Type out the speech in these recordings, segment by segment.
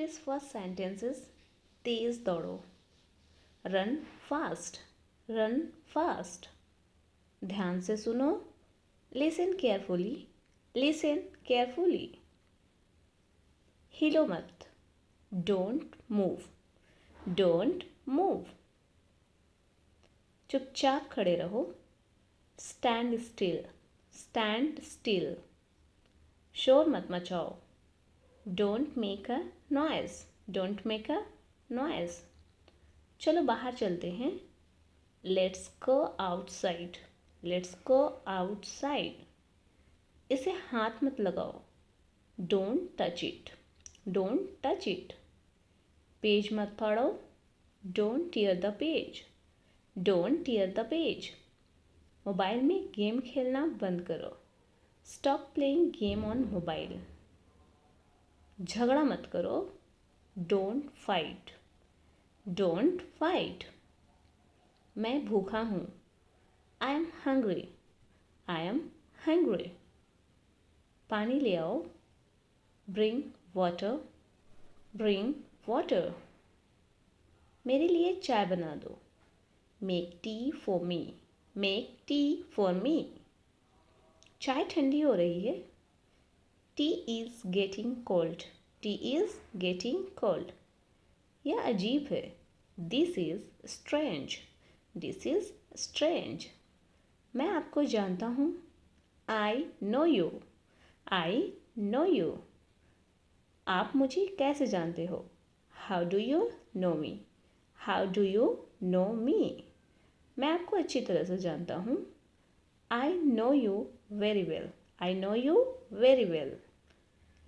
Today's first sentence is तेज दौड़ो. Run fast. Run fast. ध्यान से सुनो. Listen carefully. Listen carefully. हिलो मत. Don't move. Don't move. चुपचाप खड़े रहो. Stand still. Stand still. शोर मत मचाओ. Don't make a noise. Don't make a noise. चलो बाहर चलते हैं. Let's go outside. Let's go outside. इसे हाथ मत लगाओ. Don't touch it. Don't touch it. Page मत फाड़ो. Don't tear the page. Don't tear the page. Mobile में गेम खेलना बंद करो. Stop playing game on mobile. झगड़ा मत करो. Don't fight. Don't fight. मैं भूखा हूँ. I am hungry. I am hungry. पानी ले आओ. Bring water. Bring water. मेरे लिए चाय बना दो. Make tea for me. Make tea for me. चाय ठंडी हो रही है. Tea is getting cold. Tea is getting cold. यह अजीब है. This is strange. This is strange. मैं आपको जानता हूँ. I know you. I know you. आप मुझे कैसे जानते हो? How do you know me? How do you know me? मैं आपको अच्छी तरह से जानता हूँ. I know you very well. I know you very well.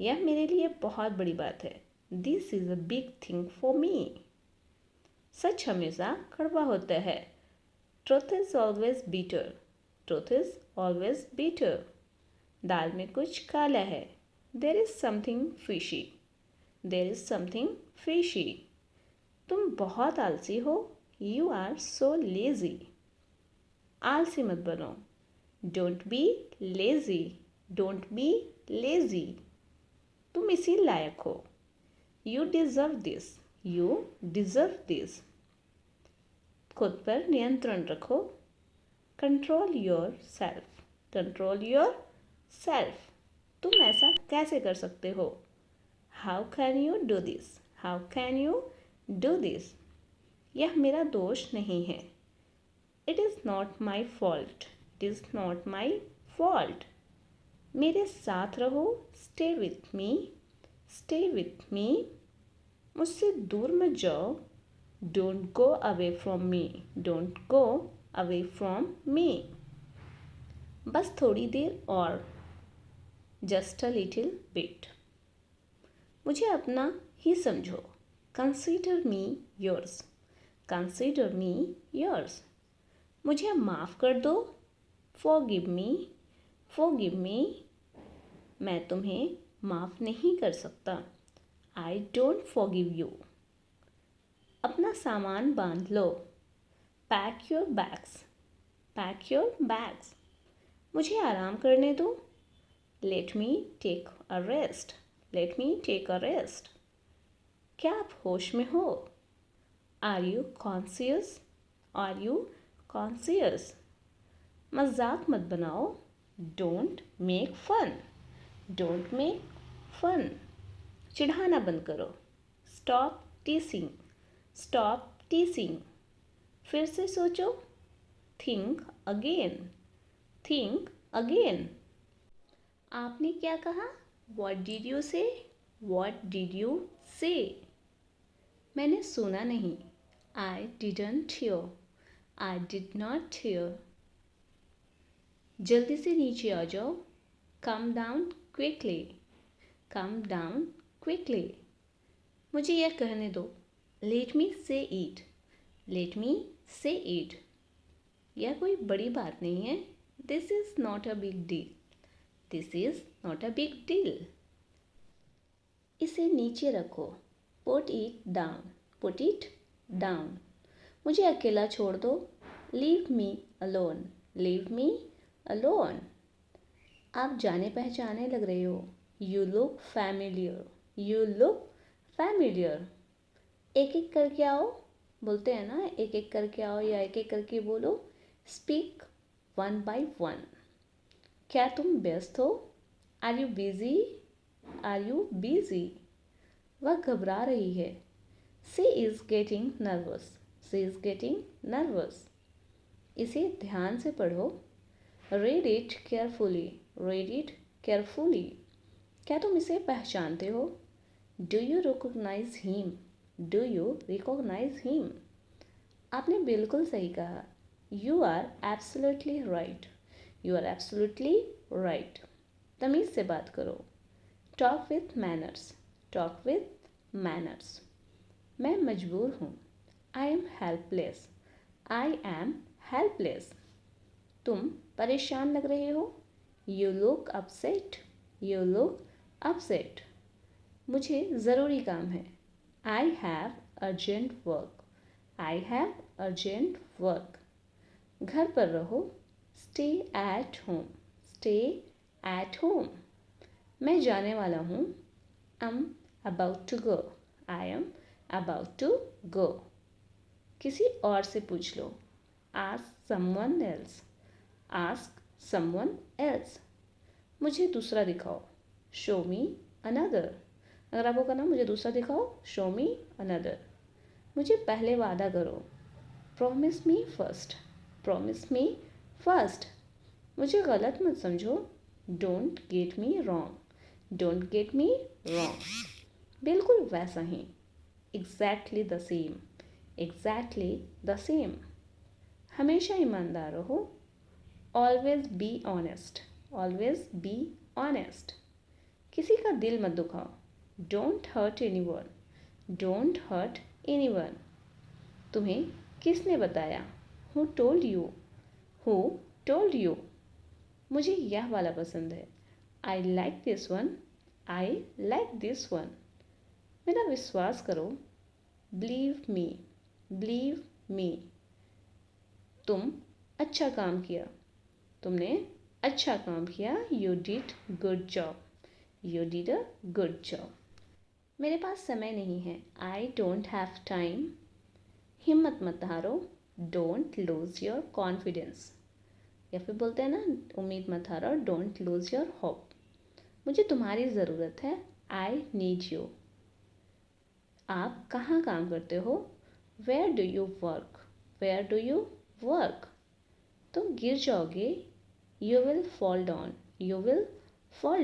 यह मेरे लिए बहुत बड़ी बात है. This is a big thing for me. सच हमेशा कड़वा होता है. Truth is always bitter. Truth is always bitter. दाल में कुछ काला है. There is something fishy. There is something fishy. तुम बहुत आलसी हो. You are so lazy. आलसी मत बनो. Don't be lazy. Don't be lazy. तुम इसी लायक हो. You deserve this. You deserve this. खुद पर नियंत्रण रखो. Control yourself. Control yourself. तुम ऐसा कैसे कर सकते हो? How can you do this? How can you do this? यह मेरा दोष नहीं है. It is not my fault. It is not my fault. मेरे साथ रहो. Stay with me. Stay with me. मुझसे दूर मत जाओ. Don't go away from me. Don't go away from me. बस थोड़ी देर और. Just a little bit. मुझे अपना ही समझो. Consider me yours. Consider me yours. मुझे माफ़ कर दो. Forgive me. Forgive me. मैं तुम्हें माफ़ नहीं कर सकता. I don't forgive you. अपना सामान बांध लो. Pack your bags. Pack your bags. मुझे आराम करने दो. Let me take a rest. Let me take a rest. क्या आप होश में हो? Are you conscious? Are you conscious? मजाक मत बनाओ. Don't make fun. Don't make fun. चिढ़ाना बंद करो. Stop teasing. Stop teasing. फिर से सोचो. Think again. Think again. आपने क्या कहा? What did you say? What did you say? मैंने सुना नहीं. I didn't hear. I did not hear. जल्दी से नीचे आ जाओ. Come down quickly. Come down quickly. मुझे यह कहने दो. Let me say it. Let me say it. यह कोई बड़ी बात नहीं है. This is not a big deal. This is not a big deal. इसे नीचे रखो. Put it down. Put it down. मुझे अकेला छोड़ दो. Leave me alone. Leave me alone. आप जाने पहचाने लग रहे हो. You look familiar. You look familiar. एक एक करके आओ, बोलते हैं ना, एक एक करके आओ या एक एक करके बोलो. Speak one by one. क्या तुम व्यस्त हो? Are you busy? Are you busy? वह घबरा रही है. She is getting nervous. She is getting nervous. इसे ध्यान से पढ़ो. Read it carefully. Read it carefully. क्या तुम इसे पहचानते हो? Do you recognize him? Do you recognize him? आपने बिल्कुल सही कहा. You are absolutely right. You are absolutely right. तमीज़ से बात करो. Talk with manners. Talk with manners. मैं मजबूर हूँ. I am helpless. I am helpless. तुम परेशान लग रहे हो. You look upset. You look upset. मुझे ज़रूरी काम है. I have urgent work. I have urgent work. घर पर रहो. Stay at home. Stay at home. मैं जाने वाला हूँ. I am about to go. I am about to go. किसी और से पूछ लो. Ask someone else. Ask someone else. मुझे दूसरा दिखाओ. Show me another. अगर आपको कहना मुझे दूसरा दिखाओ, शो मी अनदर. मुझे पहले वादा करो. Promise me first. Promise me first. मुझे गलत मत समझो. Don't get me wrong. Don't get me wrong. बिल्कुल वैसा ही. Exactly the same. Exactly the same. हमेशा ईमानदार रहो. Always be honest. Always be honest. किसी का दिल मत दुखाओ. Don't hurt anyone. Don't hurt anyone. तुम्हें किसने बताया? Who told you? Who told you? मुझे यह वाला पसंद है. I like this one. I like this one. मेरा विश्वास करो. Believe me. Believe me. तुम अच्छा काम किया. तुमने अच्छा काम किया. You did good job. You did a good job. मेरे पास समय नहीं है. I don't have time. हिम्मत मत हारो. Don't lose your confidence. या फिर बोलते हैं ना, उम्मीद मत हारो. Don't lose your hope. मुझे तुम्हारी ज़रूरत है. I need you. आप कहाँ काम करते हो? Where do you work? Where do you work? तुम गिर जाओगे. You will fall down. You will fall